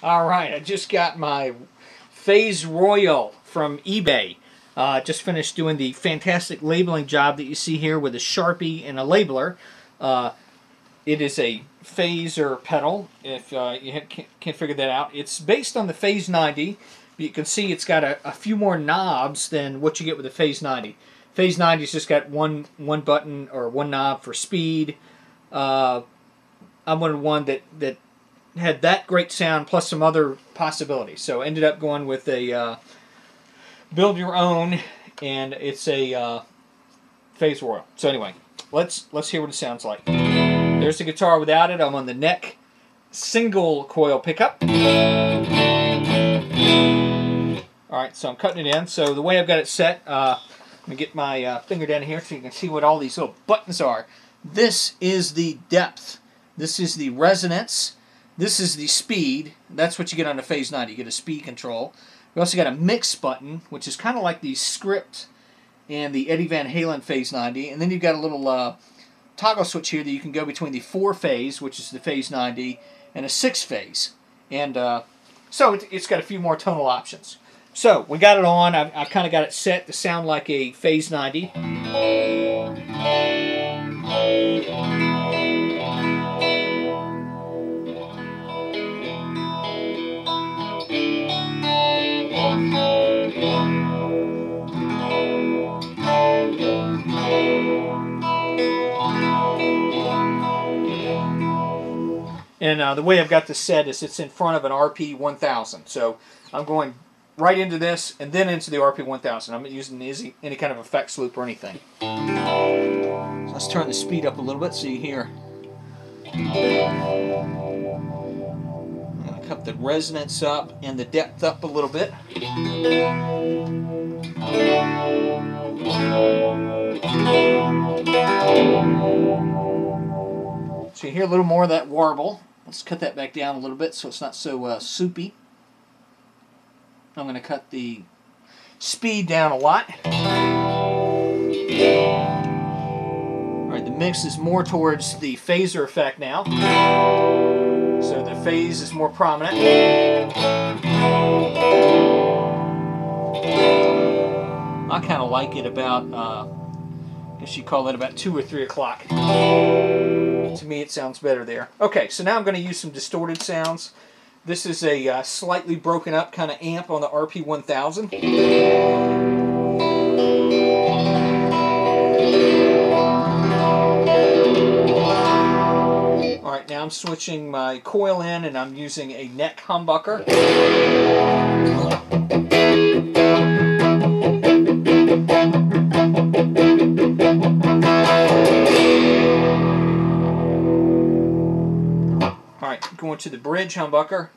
All right, I just got my Phase Royal from eBay. Just finished doing the fantastic labeling job that you see here with a Sharpie and a labeler. It is a phaser pedal, if you can't figure that out. It's based on the Phase 90. You can see it's got a few more knobs than what you get with the Phase 90. Phase 90's just got one button or one knob for speed. I wanted one that had that great sound plus some other possibilities. So ended up going with a build your own, and it's a Phase Royal. So anyway, let's hear what it sounds like. There's the guitar without it. I'm on the neck single coil pickup. Alright, so I'm cutting it in. So the way I've got it set, let me get my finger down here so you can see what all these little buttons are. This is the depth. This is the resonance. This is the speed. That's what you get on the Phase 90. You get a speed control. We also got a mix button, which is kind of like the script and the Eddie Van Halen Phase 90. And then you've got a little toggle switch here that you can go between the 4-phase, which is the Phase 90, and a 6-phase. And so it's got a few more tonal options. So we got it on. I've kind of got it set to sound like a Phase 90. And the way I've got this set is it's in front of an RP 1000. So I'm going right into this and then into the RP 1000. I'm not using any kind of effects loop or anything. So let's turn the speed up a little bit so you hear. I'm going to cut the resonance up and the depth up a little bit. So you hear a little more of that warble. Let's cut that back down a little bit so it's not so soupy. I'm going to cut the speed down a lot. Alright, the mix is more towards the phaser effect now. So the phase is more prominent. I kind of like it about, I guess you call it about 2 or 3 o'clock. To me it sounds better there. Okay, so now I'm going to use some distorted sounds. This is a slightly broken up kind of amp on the RP 1000. Alright, now I'm switching my coil in and I'm using a neck humbucker. Alright, going to the bridge humbucker.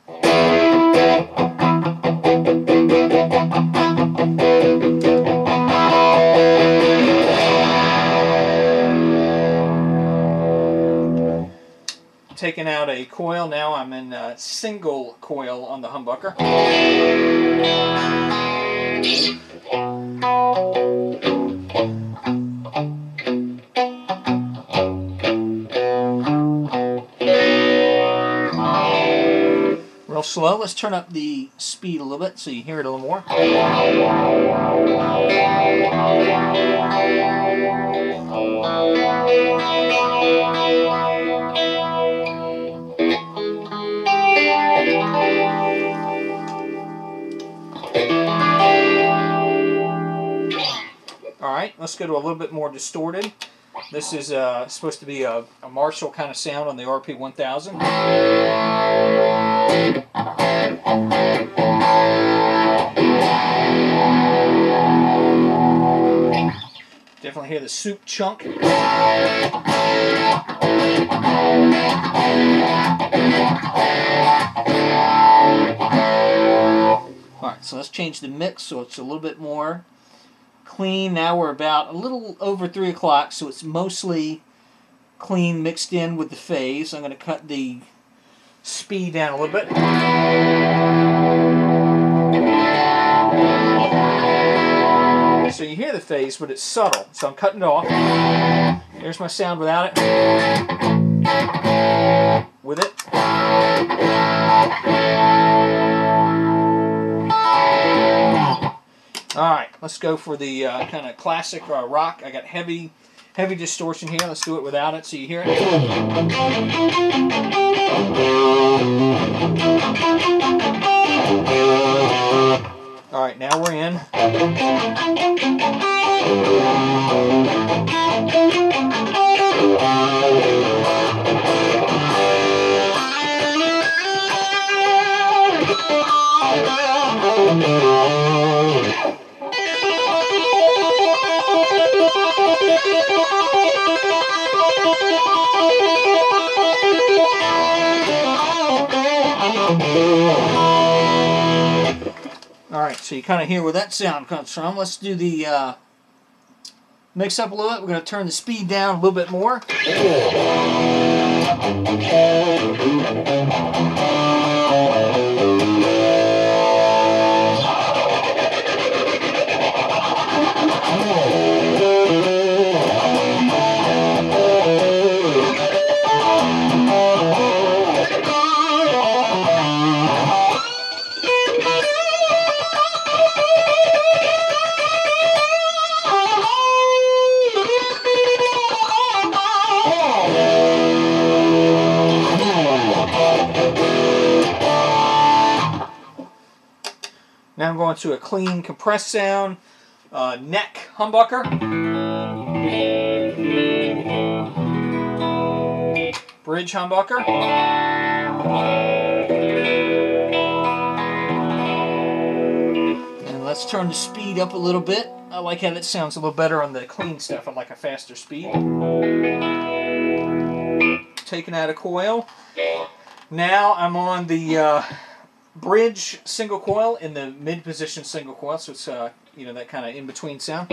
Taking out a coil, now I'm in single coil on the humbucker. Real slow. Let's turn up the speed a little bit so you hear it a little more. Alright, let's go to a little bit more distorted. This is supposed to be a Marshall kind of sound on the RP 1000. Definitely hear the soup chunk. Alright, so let's change the mix so it's a little bit more clean. Now we're about a little over 3 o'clock, so it's mostly clean mixed in with the phase. I'm going to cut the speed down a little bit. So you hear the phase, but it's subtle, so I'm cutting it off. There's my sound without it. With it. Alright, let's go for the kind of classic rock. I got heavy distortion here. Let's do it without it so you hear it. Alright, now we're in. Alright, so you kind of hear where that sound comes from. Let's do the mix up a little bit. We're going to turn the speed down a little bit more. Now I'm going to a clean compressed sound, neck humbucker, bridge humbucker, and let's turn the speed up a little bit. I like how that sounds a little better on the clean stuff. I like a faster speed. Taking out a coil. Now I'm on the bridge single coil in the mid position single coil, so it's you know, that kind of in between sound.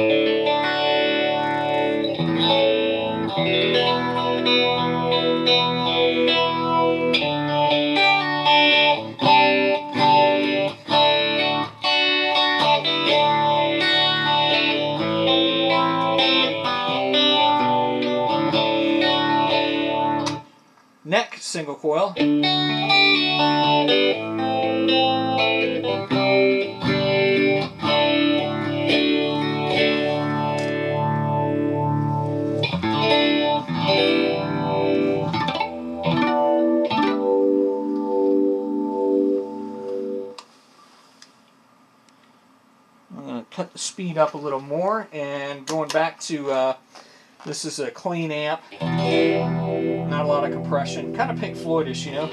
Neck single coil. I'm going to cut the speed up a little more, and going back to this is a clean amp, not a lot of compression, kind of Pink Floyd-ish, you know.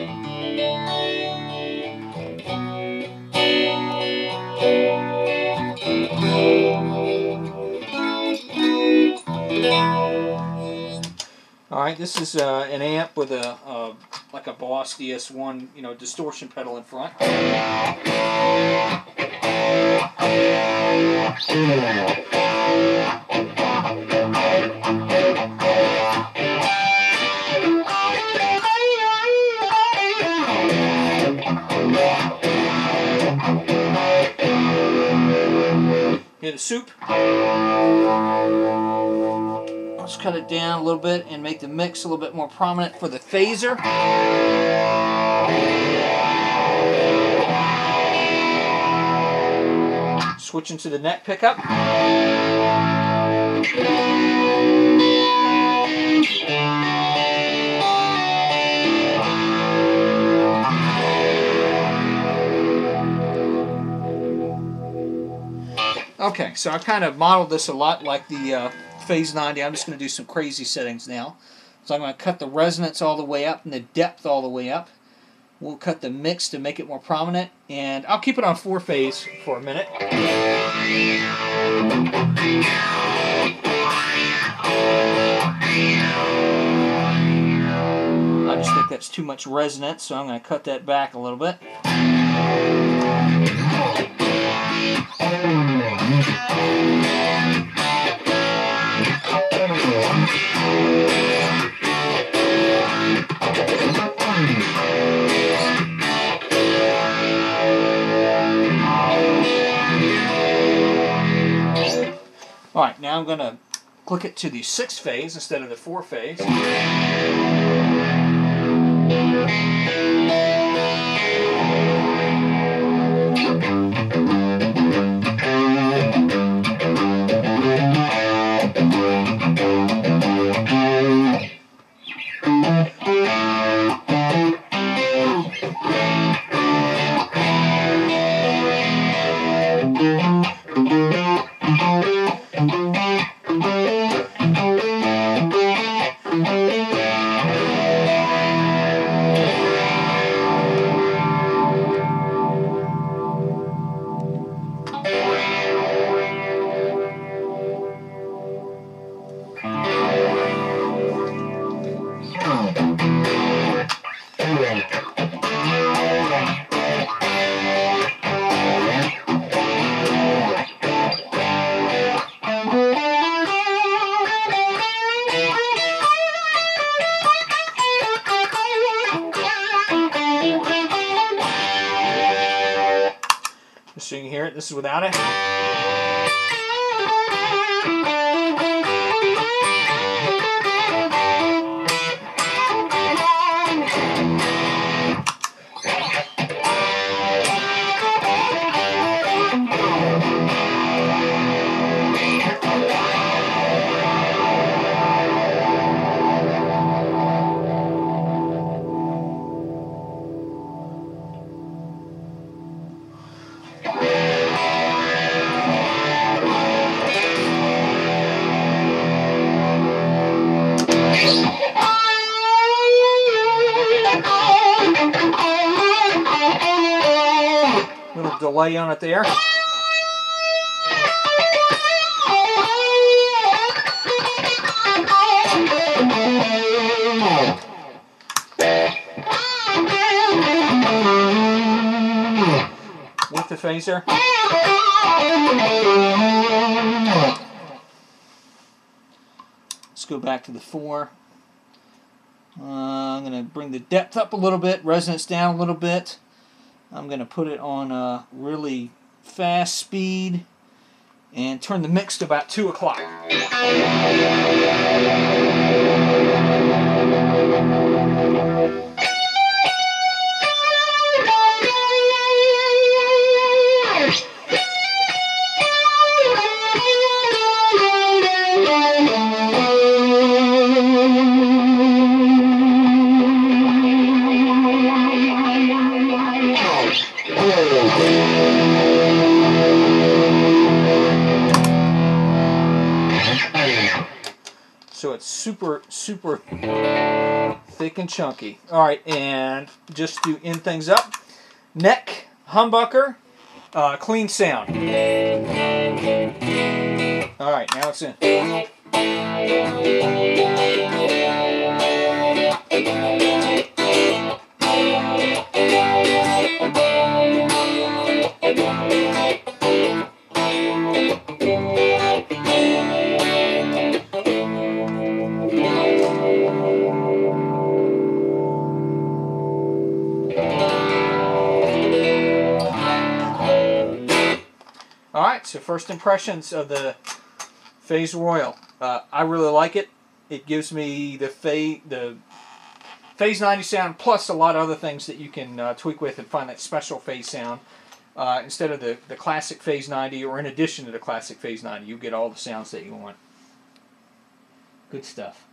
Alright, this is an amp with a like a Boss DS1, you know, distortion pedal in front. Hear the soup. Let's cut it down a little bit and make the mix a little bit more prominent for the phaser. Switching to the neck pickup. Okay, so I kind of modeled this a lot like the Phase 90. I'm just going to do some crazy settings now. So I'm going to cut the resonance all the way up and the depth all the way up. We'll cut the mix to make it more prominent, and I'll keep it on 4-phase for a minute. I just think that's too much resonance, so I'm going to cut that back a little bit. Alright, now I'm going to click it to the 6-phase instead of the 4-phase. So you can hear it. This is without it. Little delay on it there. With the phaser. Let's go back to the 4. I'm going to bring the depth up a little bit, resonance down a little bit. I'm going to put it on a really fast speed and turn the mix to about 2 o'clock. So it's super, super thick and chunky. All right, and just to end things up, neck, humbucker, clean sound. All right, now it's in. Alright, so first impressions of the Phase Royal. I really like it. It gives me the Phase 90 sound plus a lot of other things that you can tweak with and find that special phase sound. Instead of the classic Phase 90, or in addition to the classic Phase 90, you get all the sounds that you want. Good stuff.